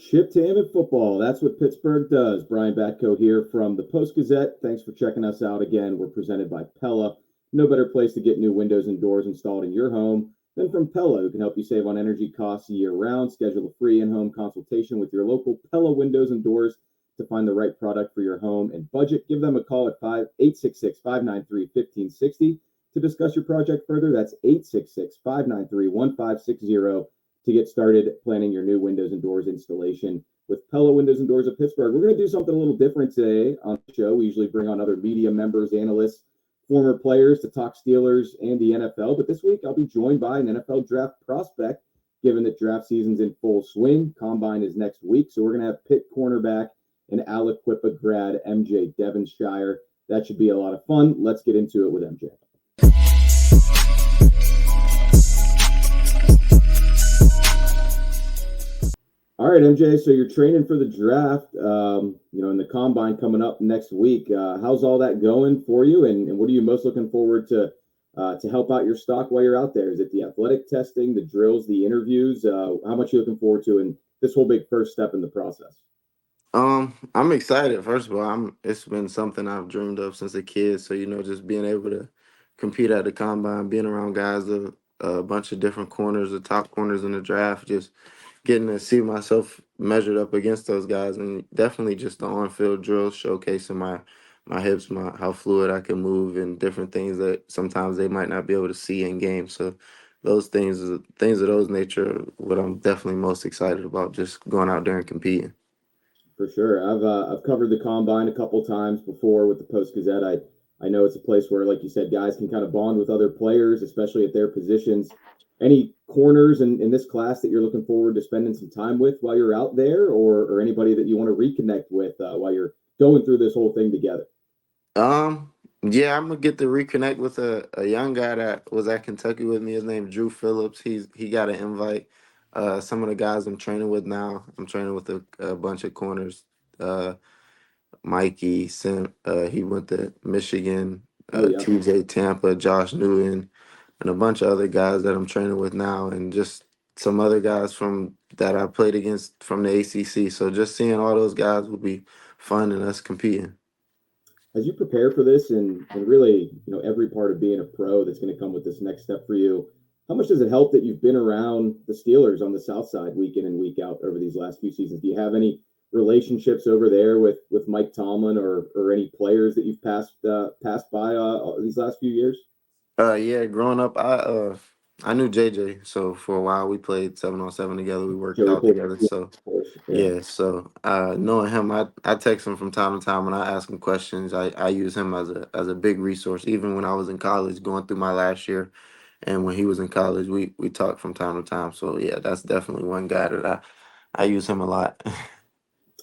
Chip Tam and football. That's what Pittsburgh does. Brian Batko here from the Post-Gazette. Thanks for checking us out again. We're presented by Pella. No better place to get new windows and doors installed in your home than from Pella, who can help you save on energy costs year-round. Schedule a free in-home consultation with your local Pella Windows and Doors to find the right product for your home and budget. Give them a call at 866-593-1560 to discuss your project further. That's 866-593-1560 to get started planning your new windows and doors installation with Pella Windows and Doors of Pittsburgh. We're going to do something a little different today on the show. We usually bring on other media members, analysts, former players to talk Steelers and the NFL. But this week, I'll be joined by an NFL draft prospect, given that draft season's in full swing. Combine is next week. So we're going to have Pitt cornerback and Aliquippa grad MJ Devonshire. That should be a lot of fun. Let's get into it with MJ. All right, MJ, so you're training for the draft, and the combine coming up next week. How's all that going for you, and what are you most looking forward to help out your stock while you're out there? Is it the athletic testing, the drills, the interviews? How much are you looking forward to in this whole big first step in the process? I'm excited. First of all, it's been something I've dreamed of since a kid. So, just being able to compete at the combine, being around guys, a bunch of different corners, the top corners in the draft, just getting to see myself measured up against those guys, and definitely just the on-field drills showcasing my hips, how fluid I can move, and different things that sometimes they might not be able to see in game. So those things of those nature are what I'm definitely most excited about, just going out there and competing. For sure. I've covered the combine a couple times before with the Post Gazette. I know it's a place where, like you said, guys can kind of bond with other players, especially at their positions. Any corners in this class that you're looking forward to spending some time with while you're out there, or anybody that you want to reconnect with while you're going through this whole thing together? Yeah, I'm gonna get to reconnect with a young guy that was at Kentucky with me. His name Drew Phillips. He got an invite. Some of the guys I'm training with now. I'm training with a bunch of corners. Uh, Mikey, he went to Michigan. Oh yeah. TJ Tampa, Josh Newton, and a bunch of other guys that I'm training with now, and just some other guys from that I played against from the ACC. So just seeing all those guys will be fun and us competing. As you prepare for this and really, every part of being a pro that's going to come with this next step for you, how much does it help that you've been around the Steelers on the South Side week in and week out over these last few seasons? Do you have any relationships over there with Mike Tomlin or any players that you've passed by these last few years? Yeah, growing up, I knew JJ. So for a while, we played 7-on-7 together. We worked Joey out Porter, together. yeah, So of course. Yeah. yeah, so knowing him, I text him from time to time when I ask him questions. I use him as a big resource. Even when I was in college, going through my last year, and when he was in college, we talked from time to time. So yeah, that's definitely one guy that I use him a lot.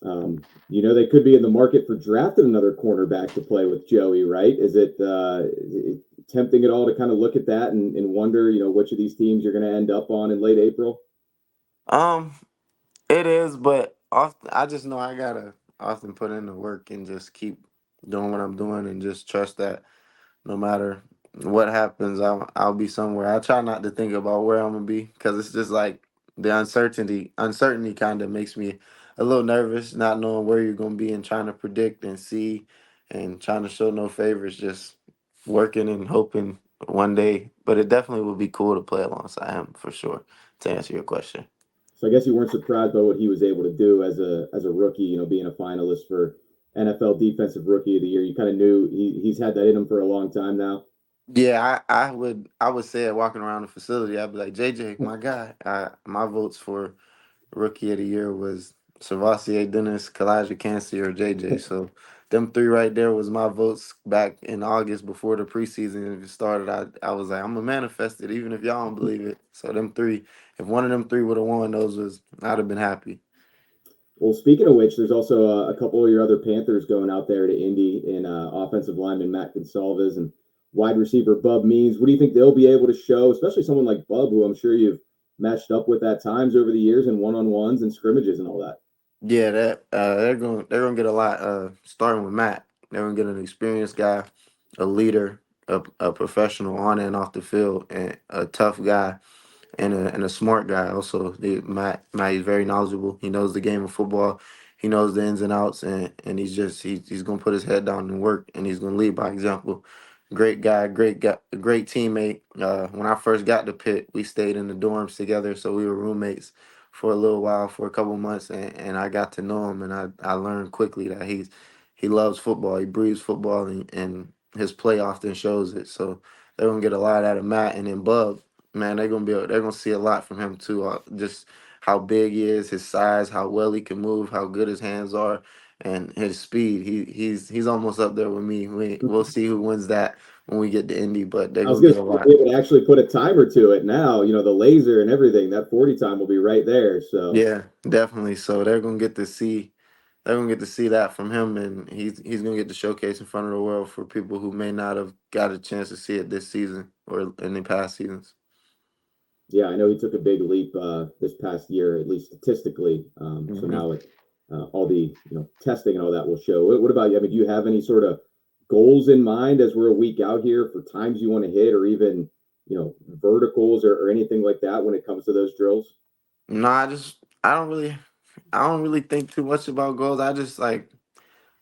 They could be in the market for drafting another cornerback to play with Joey, right? Is it tempting at all to kind of look at that and wonder, which of these teams you're going to end up on in late April? um, it is, but often I just know I gotta often put in the work and just keep doing what I'm doing and just trust that no matter what happens, I'll be somewhere. I try not to think about where I'm gonna be because it's just like the uncertainty kind of makes me a little nervous, not knowing where you're gonna be and trying to predict and see and trying to show no favors, just working and hoping one day. But it definitely would be cool to play alongside him for sure. To answer your question. So I guess you weren't surprised by what he was able to do as a rookie, being a finalist for NFL Defensive Rookie of the Year. You kind of knew he's had that in him for a long time now. Yeah, I would say it walking around the facility. I'd be like, JJ, my guy. My votes for Rookie of the Year was Savasier Dennis, Kalijah Cansey, or JJ. So them three right there was my votes back in August before the preseason even started. I was like, I'm gonna manifest it, even if y'all don't believe it. So them three, if one of them three would have won, I'd have been happy. Well, speaking of which, there's also a couple of your other Panthers going out there to Indy in offensive lineman Matt Gonsalves and wide receiver Bub Means. What do you think they'll be able to show, especially someone like Bub, who I'm sure you've matched up with at times over the years in one-on-ones and scrimmages and all that? Yeah, that they're gonna get a lot. Starting with Matt, they're gonna get an experienced guy, a leader, a professional on and off the field, and a tough guy. and a smart guy. Also, Matt, he's very knowledgeable. He knows the game of football. He knows the ins and outs, and he's gonna put his head down and work, and he's gonna lead by example. Great guy, great teammate. When I first got to Pitt, we stayed in the dorms together, so we were roommates for a little while, for a couple months, and I got to know him, and I learned quickly that he loves football. He breathes football, and his play often shows it. So they're gonna get a lot out of Matt, and then Bub. Man, they're gonna see a lot from him too. Just how big he is, his size, how well he can move, how good his hands are, and his speed. He's almost up there with me. We'll see who wins that when we get to Indy, but they're I was gonna going get to a say, lot. be able to actually put a timer to it now. The laser and everything. That 40 time will be right there. So Yeah, definitely. So they're gonna get to see that from him, and he's gonna get to showcase in front of the world for people who may not have got a chance to see it this season or in the past seasons. yeah, I know he took a big leap this past year, at least statistically. So Hmm. now all the testing and all that will show. What about you? I mean, do you have any sort of goals in mind as we're a week out here for times you want to hit, or even verticals or anything like that when it comes to those drills? No, I don't really think too much about goals. I just like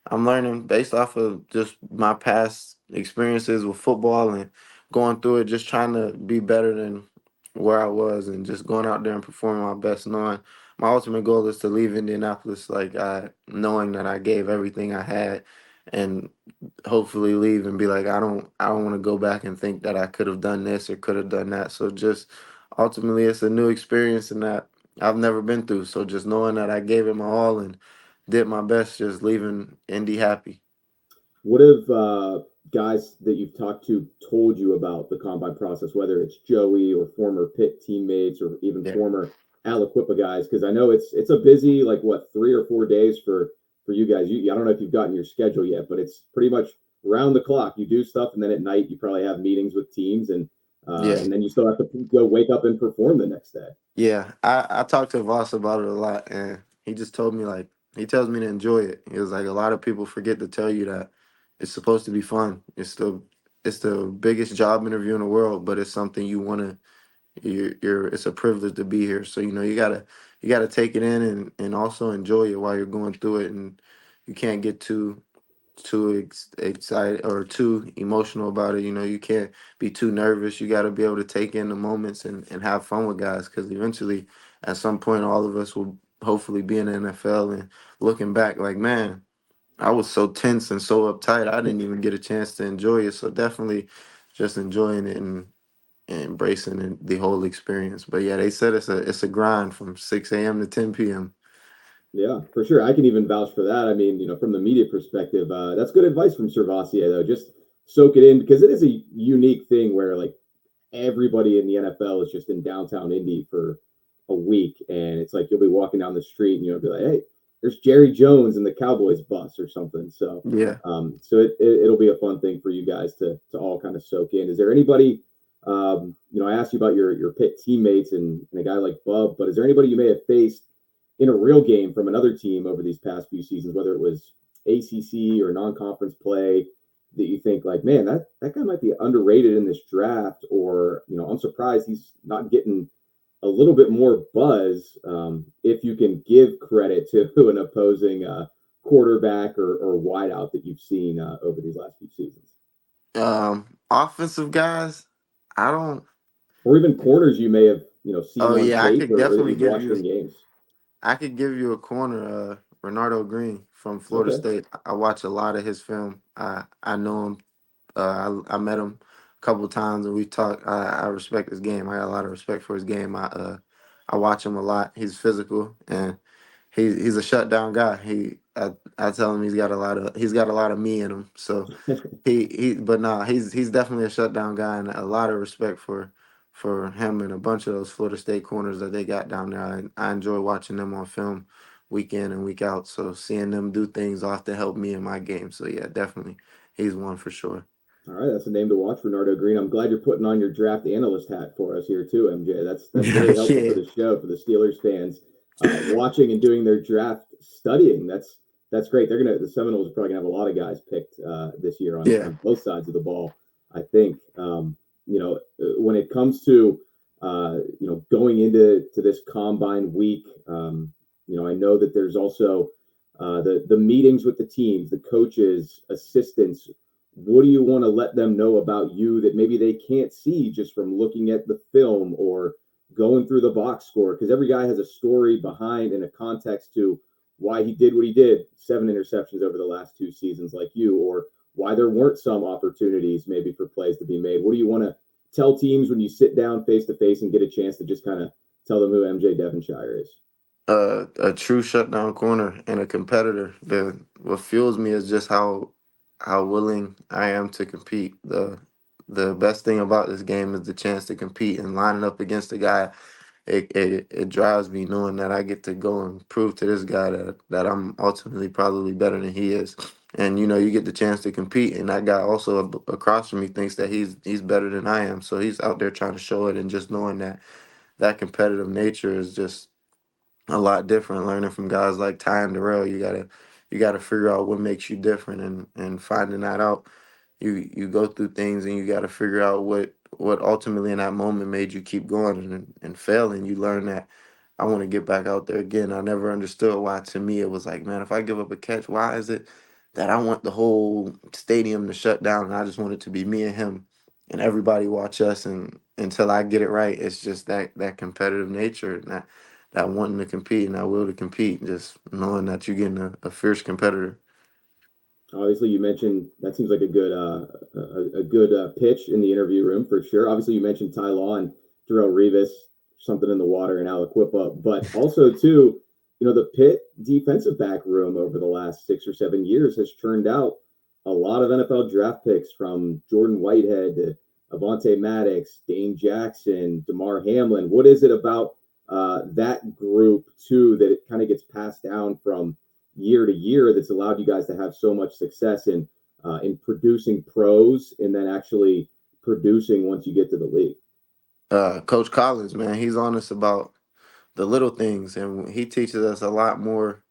I'm learning based off of just my past experiences with football and going through it, just trying to be better than where I was and just going out there and performing my best, knowing my ultimate goal is to leave Indianapolis like knowing that I gave everything I had and hopefully leave and be like I don't want to go back and think that I could have done this or could have done that. So just ultimately it's a new experience and that I've never been through. So just knowing that I gave it my all and did my best, just leaving Indy happy. What have guys that you've talked to told you about the combine process, whether it's Joey or former Pitt teammates or even Yeah. former Aliquippa guys? Because I know it's a busy, like, what, 3 or 4 days for you guys. I don't know if you've gotten your schedule yet, but it's pretty much round the clock. You do stuff, and then at night you probably have meetings with teams, Yeah. and then you still have to go wake up and perform the next day. Yeah. I talked to Voss about it a lot and he just told me like he tells me to enjoy it. He was like a lot of people forget to tell you that it's supposed to be fun. It's the biggest job interview in the world, but it's something you wanna you're it's a privilege to be here. So you gotta take it in and also enjoy it while you're going through it and you can't get too excited or too emotional about it. You can't be too nervous. You got to be able to take in the moments and have fun with guys because eventually, at some point, all of us will hopefully be in the NFL and looking back like, man, I was so tense and so uptight. I didn't even get a chance to enjoy it. So definitely just enjoying it and embracing the whole experience. But yeah, they said it's a grind from 6 a.m. to 10 p.m. Yeah, for sure. I can even vouch for that. I mean, from the media perspective, that's good advice from Servassier, though. Just soak it in because it is a unique thing where, like, everybody in the NFL is just in downtown Indy for a week, and it's like you'll be walking down the street and you'll be like, "Hey, there's Jerry Jones in the Cowboys bus or something." So, Yeah. it'll be a fun thing for you guys to all kind of soak in. Is there anybody? I asked you about your Pitt teammates and a guy like Bub, but is there anybody you may have faced in a real game from another team over these past few seasons, whether it was ACC or non-conference play, that you think like, man, that guy might be underrated in this draft, or I'm surprised he's not getting a little bit more buzz, if you can give credit to an opposing quarterback or wideout that you've seen over these last few seasons, Offensive guys, I don't. or even corners you may have seen Oh on yeah, tape or you've watched in games. I could give you a corner, Renardo Green from Florida Okay. State. I watch a lot of his film. I know him. I met him a couple times and we talked. I respect his game. I got a lot of respect for his game. I watch him a lot. He's physical and he's a shutdown guy. I tell him he's got a lot of me in him. So but nah, he's definitely a shutdown guy and a lot of respect for him and a bunch of those Florida State corners that they got down there. I enjoy watching them on film week in and week out. So seeing them do things often help me in my game. So yeah, definitely he's one for sure. All right, that's a name to watch, Renardo Green. I'm glad you're putting on your draft analyst hat for us here too, MJ. That's really helpful for Yeah. the show, for the Steelers fans watching and doing their draft studying. That's great. The Seminoles are probably gonna have a lot of guys picked this year on Yeah. both sides of the ball. I think when it comes to going into this combine week, I know that there's also the meetings with the teams, the coaches, assistants. What do you want to let them know about you that maybe they can't see just from looking at the film or going through the box score? Because every guy has a story behind and a context to why he did what he did, 7 interceptions over the last 2 seasons, like you, or why there weren't some opportunities maybe for plays to be made. What do you want to tell teams when you sit down face to face and get a chance to just kind of tell them who MJ Devonshire is? A true shutdown corner and a competitor. What fuels me is just how willing I am to compete. The best thing about this game is the chance to compete and lining up against a guy. It drives me knowing that I get to go and prove to this guy that I'm ultimately probably better than he is. And you get the chance to compete, and that guy also across from me thinks that he's better than I am. So he's out there trying to show it, and just knowing that competitive nature is just a lot different. Learning from guys like Ty and Darrell, you gotta figure out what makes you different, and finding that out. You go through things and you got to figure out what ultimately in that moment made you keep going and failing. You learn that I want to get back out there again. I never understood why. To me, it was like, man, if I give up a catch, why is it that I want the whole stadium to shut down and I just want it to be me and him and everybody watch us, and until I get it right. It's just that competitive nature and that wanting to compete and that will to compete, just knowing that you're getting a fierce competitor. Obviously, you mentioned that seems like a good pitch in the interview room for sure. Obviously, you mentioned Ty Law and Darrell Revis, something in the water in Aliquippa, but also too, the Pitt defensive back room over the last 6 or 7 years has churned out a lot of NFL draft picks from Jordan Whitehead to Avonte Maddox, Dane Jackson, DeMar Hamlin. What is it about that group too that it kind of gets passed down from year to year that's allowed you guys to have so much success in producing pros and then actually producing once you get to the league? Coach Collins, man, he's honest about the little things, and he teaches us a lot more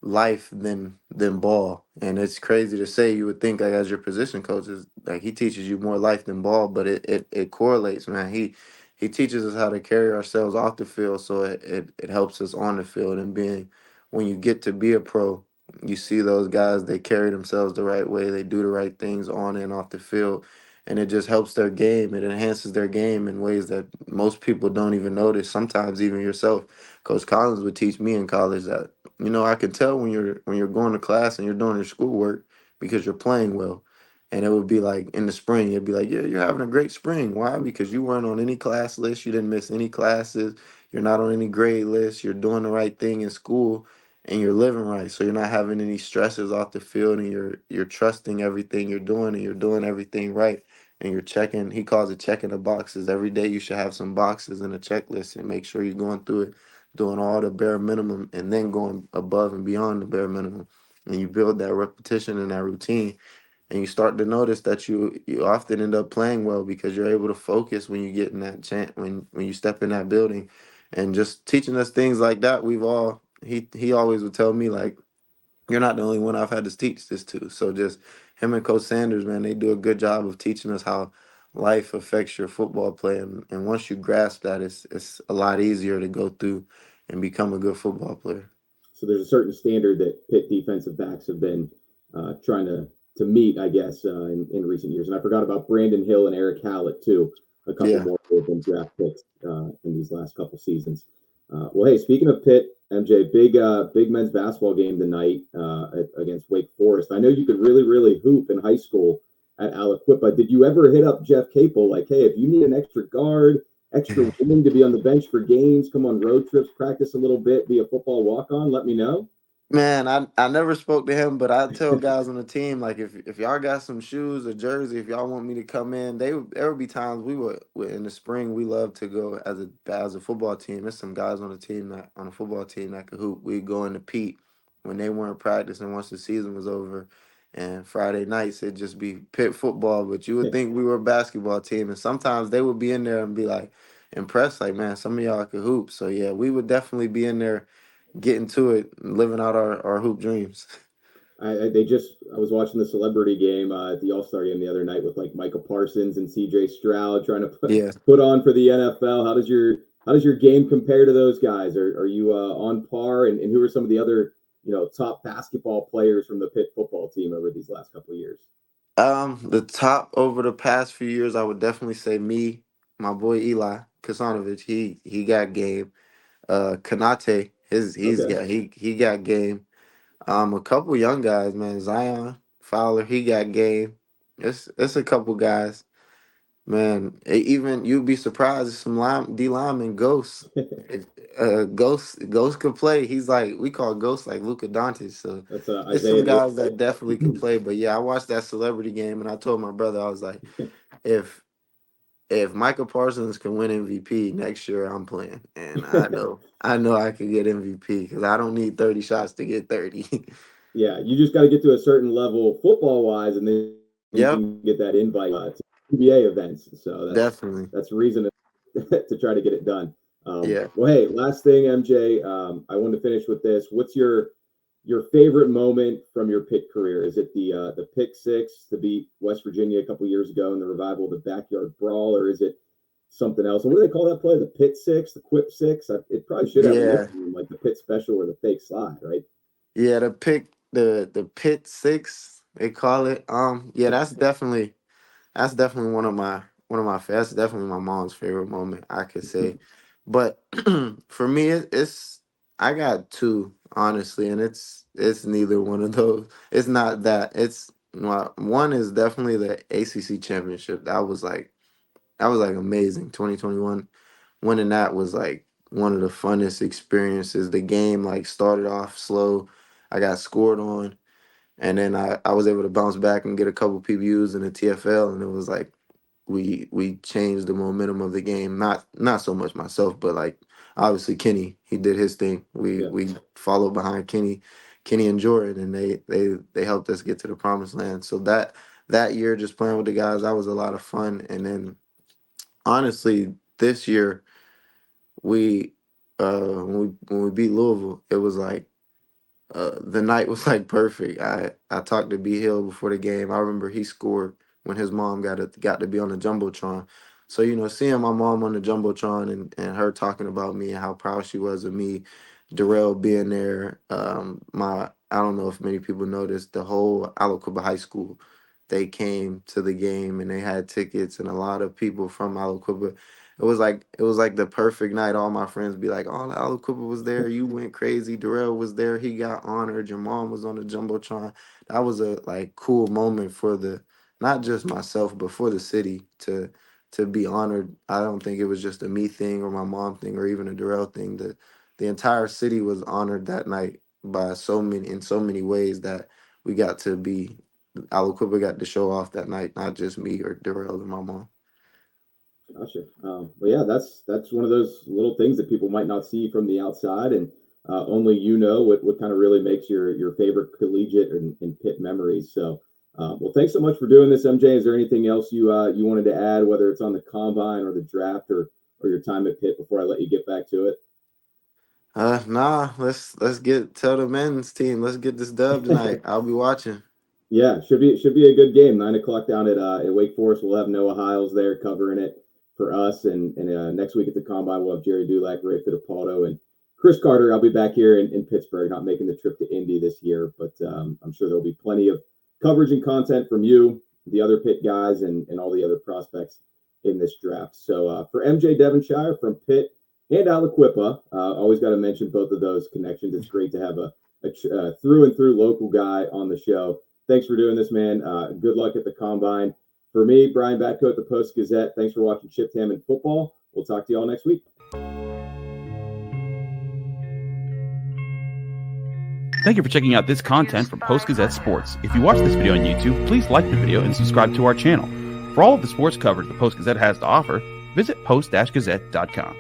life than ball. And it's crazy to say. You would think, like, as your position coach, is like he teaches you more life than ball, but it correlates, man. He teaches us how to carry ourselves off the field, so it helps us on the field. And being when you get to be a pro, you see those guys, they carry themselves the right way, they do the right things on and off the field, and it just helps their game. It enhances their game in ways that most people don't even notice. Sometimes even yourself. Coach Collins would teach me in college that, I can tell when you're going to class and you're doing your schoolwork because you're playing well. And it would be like in the spring, you'd be like, yeah, you're having a great spring. Why? Because you weren't on any class list, you didn't miss any classes, you're not on any grade list, you're doing the right thing in school, and you're living right. So you're not having any stresses off the field, and you're trusting everything you're doing, and you're doing everything right. And you're checking, he calls it checking the boxes. Every day you should have some boxes in a checklist and make sure you're going through it, doing all the bare minimum, and then going above and beyond the bare minimum. And you build that repetition and that routine, and you start to notice that you often end up playing well because you're able to focus when you get in that chant when you step in that building. And just teaching us things like that, he always would tell me, like, you're not the only one I've had to teach this to. So just him and Coach Sanders, man, they do a good job of teaching us how life affects your football play. And once you grasp that, it's a lot easier to go through and become a good football player. So there's a certain standard that Pitt defensive backs have been trying to meet, I guess, in recent years. And I forgot about Brandon Hill and Eric Hallett too. A couple Yeah. more who have been draft picks in these last couple seasons. Well, hey, speaking of Pitt, MJ, big men's basketball game tonight against Wake Forest. I know you could really hoop in high school at Aliquippa. Did you ever hit up Jeff Capel like, hey, if you need an extra guard, extra wing to be on the bench for games, come on road trips, practice a little bit, be a football walk on, let me know? Man, I never spoke to him, but I tell guys on the team, like, if y'all got some shoes or jersey, if y'all want me to come in, there would be times in the spring we love to go as a football team. There's some guys on the football team that could hoop. We'd go into Pete when they weren't practicing once the season was over, and Friday nights it'd just be pit football. But you would think we were a basketball team, and sometimes they would be in there and be like impressed, like, man, some of y'all could hoop. So yeah, we would definitely be in there getting to it, living out our hoop dreams. I was watching the celebrity game at the All-Star game the other night with like Michael Parsons and CJ Stroud trying to Yeah. put on for the NFL. How does your game compare to those guys? Are you on par? And who are some of the other top basketball players from the Pitt football team over these last couple of years? The top over the past few years, I would definitely say me, my boy Eli Kasanovich. He got game. Kanate, Okay. he got game. A couple young guys, man. Zion Fowler, he got game. It's a couple guys, man. Even you'd be surprised if some D lineman Ghost. Ghost could play. He's like we call Ghost like Luka Doncic. So That's there's some Isaiah guys that definitely can play. But yeah, I watched that celebrity game and I told my brother I was like, if Michael Parsons can win MVP next year, I'm playing, and I know I can get MVP because I don't need 30 shots to get 30. Yeah, you just got to get to a certain level football wise, and then you Yep, can get that invite to NBA events. So definitely. that's reason to try to get it done. Yeah. Well, hey, last thing, MJ, I want to finish with this. What's your favorite moment from your Pitt career? Is it the pick six to beat West Virginia a couple years ago in the revival of the backyard brawl, or is it something else? And what do they call that play? The Pitt six, the Quip six? It probably should have a Yeah. nickname like the Pitt special or the fake slide, right? Yeah, the Pit Six, they call it. Yeah, that's definitely that's definitely my mom's favorite moment, I could say. But for me, it's I got two, honestly, and it's neither one of those. It's not that. One is definitely the ACC championship. That was like amazing. 2021 winning that was like one of the funnest experiences. The game like started off slow. I got scored on, and then I was able to bounce back and get a couple PBUs in the TFL, and it was like we changed the momentum of the game. Not so much myself, but like obviously Kenny, he did his thing. We Yeah. we followed behind Kenny and Jordan, and they helped us get to the promised land. So that year, just playing with the guys, that was a lot of fun. And then honestly, this year we when we beat Louisville, it was like the night was like perfect. I talked to B Hill before the game. I remember he scored when his mom got to be on the jumbotron. So seeing my mom on the jumbotron and her talking about me and how proud she was of me, Darrell being there. I don't know if many people noticed the whole Alacoba High School. They came to the game and they had tickets and a lot of people from Alacoba. It was like the perfect night. All my friends be like, "Oh, Al Cooper was there. You went crazy. Darrell was there. He got honored. Your mom was on the jumbotron." That was a like cool moment for the not just myself, but for the city to be honored. I don't think it was just a me thing or my mom thing or even a Darrell thing. The entire city was honored that night by so many ways that we got to be. Al Cooper got to show off that night, not just me or Darrell or my mom. Gotcha. But yeah, that's one of those little things that people might not see from the outside, and only what kind of really makes your favorite collegiate and Pitt memories. So, well, thanks so much for doing this, MJ. Is there anything else you wanted to add, whether it's on the combine or the draft or your time at Pitt before I let you get back to it? Nah, let's tell the men's team, let's get this dub tonight. I'll be watching. Yeah, should be a good game. 9 o'clock down at Wake Forest. We'll have Noah Hiles there covering it for us, and next week at the combine we'll have Jerry Dulac, Ray Fittipaldo, and Chris Carter. I'll be back here in Pittsburgh, not making the trip to Indy this year, but I'm sure there'll be plenty of coverage and content from you, the other Pitt guys, and all the other prospects in this draft. So for MJ Devonshire from Pitt and Aliquippa, always got to mention both of those connections. It's great to have a through and through local guy on the show. Thanks for doing this, man. Good luck at the combine. For me, Brian Batko at the Post-Gazette, thanks for watching Chipped Ham and Football. We'll talk to you all next week. Thank you for checking out this content from Post-Gazette Sports. If you watch this video on YouTube, please like the video and subscribe to our channel. For all of the sports coverage the Post-Gazette has to offer, visit post-gazette.com.